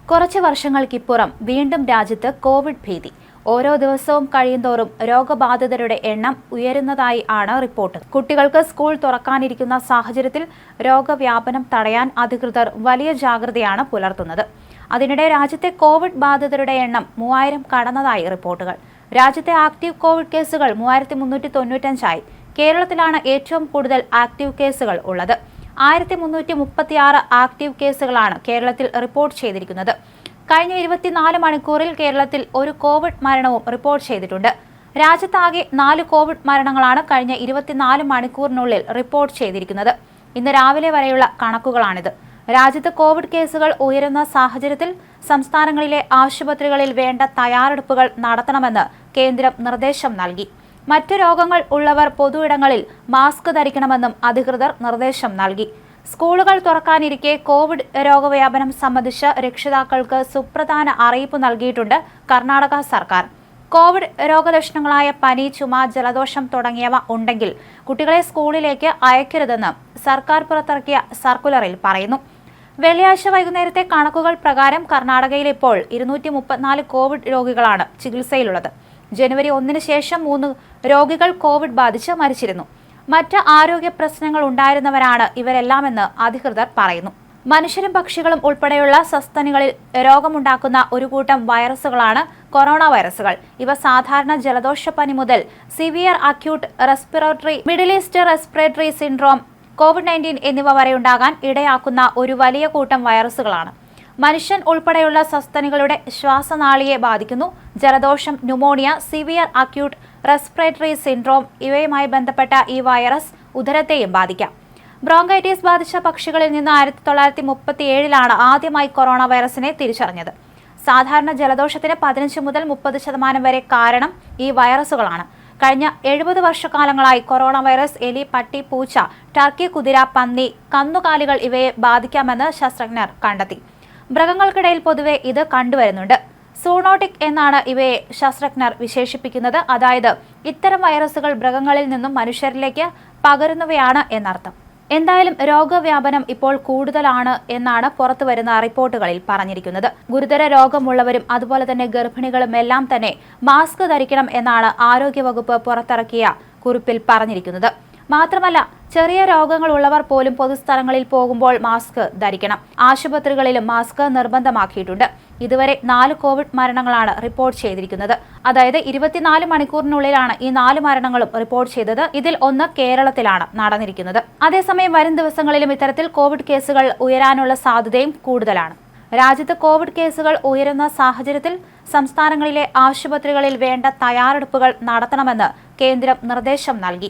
കുറച്ച് വർഷങ്ങൾക്കിപ്പുറം വീണ്ടും രാജ്യത്ത് കോവിഡ് ഭീതി. ഓരോ ദിവസവും കഴിയുന്തോറും രോഗബാധിതരുടെ എണ്ണം ഉയരുന്നതായി ആണ് റിപ്പോർട്ട്. കുട്ടികൾക്ക് സ്കൂൾ തുറക്കാനിരിക്കുന്ന സാഹചര്യത്തിൽ രോഗവ്യാപനം തടയാൻ അധികൃതർ വലിയ ജാഗ്രതയാണ് പുലർത്തുന്നത്. അതിനിടെ രാജ്യത്തെ കോവിഡ് ബാധിതരുടെ എണ്ണം 3000 കടന്നതായി റിപ്പോർട്ടുകൾ. രാജ്യത്തെ ആക്റ്റീവ് കോവിഡ് കേസുകൾ 3395 ആയി. കേരളത്തിലാണ് ഏറ്റവും കൂടുതൽ ആക്റ്റീവ് കേസുകൾ ഉള്ളത്. 1336 ആക്റ്റീവ് കേസുകളാണ് കേരളത്തിൽ റിപ്പോർട്ട് ചെയ്തിരിക്കുന്നത്. കഴിഞ്ഞ 24 മണിക്കൂറിൽ കേരളത്തിൽ ഒരു കോവിഡ് മരണവും റിപ്പോർട്ട് ചെയ്തിട്ടുണ്ട്. രാജ്യത്താകെ 4 കോവിഡ് മരണങ്ങളാണ് കഴിഞ്ഞ 24 മണിക്കൂറിനുള്ളിൽ റിപ്പോർട്ട് ചെയ്തിരിക്കുന്നത്. ഇന്ന് രാവിലെ വരെയുള്ള കണക്കുകളാണിത്. രാജ്യത്ത് കോവിഡ് കേസുകൾ ഉയരുന്ന സാഹചര്യത്തിൽ സംസ്ഥാനങ്ങളിലെ ആശുപത്രികളിൽ വേണ്ട തയ്യാറെടുപ്പുകൾ നടത്തണമെന്ന് കേന്ദ്രം നിർദ്ദേശം നൽകി. മറ്റ് രോഗങ്ങൾ ഉള്ളവർ പൊതുയിടങ്ങളിൽ മാസ്ക് ധരിക്കണമെന്നും അധികൃതർ നിർദ്ദേശം നൽകി. സ്കൂളുകൾ തുറക്കാനിരിക്കെ കോവിഡ് രോഗവ്യാപനം സംബന്ധിച്ച് രക്ഷിതാക്കൾക്ക് സുപ്രധാന അറിയിപ്പ് നൽകിയിട്ടുണ്ട് കർണാടക സർക്കാർ. കോവിഡ് രോഗലക്ഷണങ്ങളായ പനി, ചുമ, ജലദോഷം തുടങ്ങിയവ ഉണ്ടെങ്കിൽ കുട്ടികളെ സ്കൂളിലേക്ക് അയക്കരുതെന്ന് സർക്കാർ പുറത്തിറക്കിയ സർക്കുലറിൽ പറയുന്നു. വെള്ളിയാഴ്ച വൈകുന്നേരത്തെ കണക്കുകൾ പ്രകാരം കർണാടകയിൽ ഇപ്പോൾ 234 കോവിഡ് രോഗികളാണ് ചികിത്സയിലുള്ളത്. ജനുവരി 1 ശേഷം 3 രോഗികൾ കോവിഡ് ബാധിച്ച് മരിച്ചിരുന്നു. മറ്റ് ആരോഗ്യ പ്രശ്നങ്ങൾ ഉണ്ടായിരുന്നവരാണ് ഇവരെല്ലാമെന്ന് അധികൃതർ പറയുന്നു. മനുഷ്യരും പക്ഷികളും ഉൾപ്പെടെയുള്ള സസ്തനികളിൽ രോഗമുണ്ടാക്കുന്ന ഒരു കൂട്ടം വൈറസുകളാണ് കൊറോണ വൈറസുകൾ. ഇവ സാധാരണ ജലദോഷപ്പനി മുതൽ severe acute respiratory, middle east respiratory syndrome, COVID-19 എന്നിവ വരെ ഉണ്ടാകാൻ ഇടയാക്കുന്ന ഒരു വലിയ കൂട്ടം വൈറസുകളാണ്. മനുഷ്യൻ ഉൾപ്പെടെയുള്ള സസ്തനികളുടെ ശ്വാസനാളിയെ ബാധിക്കുന്നു. ജലദോഷം, pneumonia, severe acute respiratory syndrome ഇവയുമായി ബന്ധപ്പെട്ട ഈ വൈറസ് ഉദരത്തെയും ബാധിക്കാം. ബ്രോങ്കൈറ്റിസ് ബാധിച്ച പക്ഷികളിൽ നിന്ന് 1937 ആദ്യമായി കൊറോണ വൈറസിനെ തിരിച്ചറിഞ്ഞത്. സാധാരണ ജലദോഷത്തിന് 15 മുതൽ 30% വരെ കാരണം ഈ വൈറസുകളാണ്. കഴിഞ്ഞ 70 വർഷക്കാലങ്ങളായി കൊറോണ വൈറസ് എലി, പട്ടി, പൂച്ച, ടർക്കി, കുതിര, പന്നി, കന്നുകാലികൾ ഇവയെ ബാധിക്കാമെന്ന് ശാസ്ത്രജ്ഞർ കണ്ടെത്തി. മൃഗങ്ങൾക്കിടയിൽ പൊതുവെ ഇത് കണ്ടുവരുന്നുണ്ട്. സൂണോട്ടിക് എന്നാണ് ഇവയെ ശാസ്ത്രജ്ഞർ വിശേഷിപ്പിക്കുന്നത്. അതായത് ഇത്തരം വൈറസുകൾ മൃഗങ്ങളിൽ നിന്നും മനുഷ്യരിലേക്ക് പകരുന്നവയാണ് എന്നർത്ഥം. എന്തായാലും രോഗവ്യാപനം ഇപ്പോൾ കൂടുതലാണ് എന്നാണ് പുറത്തുവരുന്ന റിപ്പോർട്ടുകളിൽ പറഞ്ഞിരിക്കുന്നത്. ഗുരുതര രോഗമുള്ളവരും അതുപോലെ തന്നെ ഗർഭിണികളും എല്ലാം തന്നെ മാസ്ക് ധരിക്കണം എന്നാണ് ആരോഗ്യവകുപ്പ് പുറത്തിറക്കിയ കുറിപ്പിൽ പറഞ്ഞിരിക്കുന്നത്. മാത്രമല്ല, ചെറിയ രോഗങ്ങളുള്ളവർ പോലും പൊതുസ്ഥലങ്ങളിൽ പോകുമ്പോൾ മാസ്ക് ധരിക്കണം. ആശുപത്രികളിലും മാസ്ക് നിർബന്ധമാക്കിയിട്ടുണ്ട്. ഇതുവരെ 4 കോവിഡ് മരണങ്ങളാണ് റിപ്പോർട്ട് ചെയ്തിരിക്കുന്നത്. അതായത് 24 മണിക്കൂറിനുള്ളിലാണ് ഈ 4 മരണങ്ങളും റിപ്പോർട്ട് ചെയ്തത്. ഇതിൽ 1 കേരളത്തിലാണ് നടന്നിരിക്കുന്നത്. അതേസമയം വരും ദിവസങ്ങളിലും ഇത്തരത്തിൽ കോവിഡ് കേസുകൾ ഉയരാനുള്ള സാധ്യതയും കൂടുതലാണ്. രാജ്യത്ത് കോവിഡ് കേസുകൾ ഉയരുന്ന സാഹചര്യത്തിൽ സംസ്ഥാനങ്ങളിലെ ആശുപത്രികളിൽ വേണ്ട തയ്യാറെടുപ്പുകൾ നടത്തണമെന്ന് കേന്ദ്രം നിർദ്ദേശം നൽകി.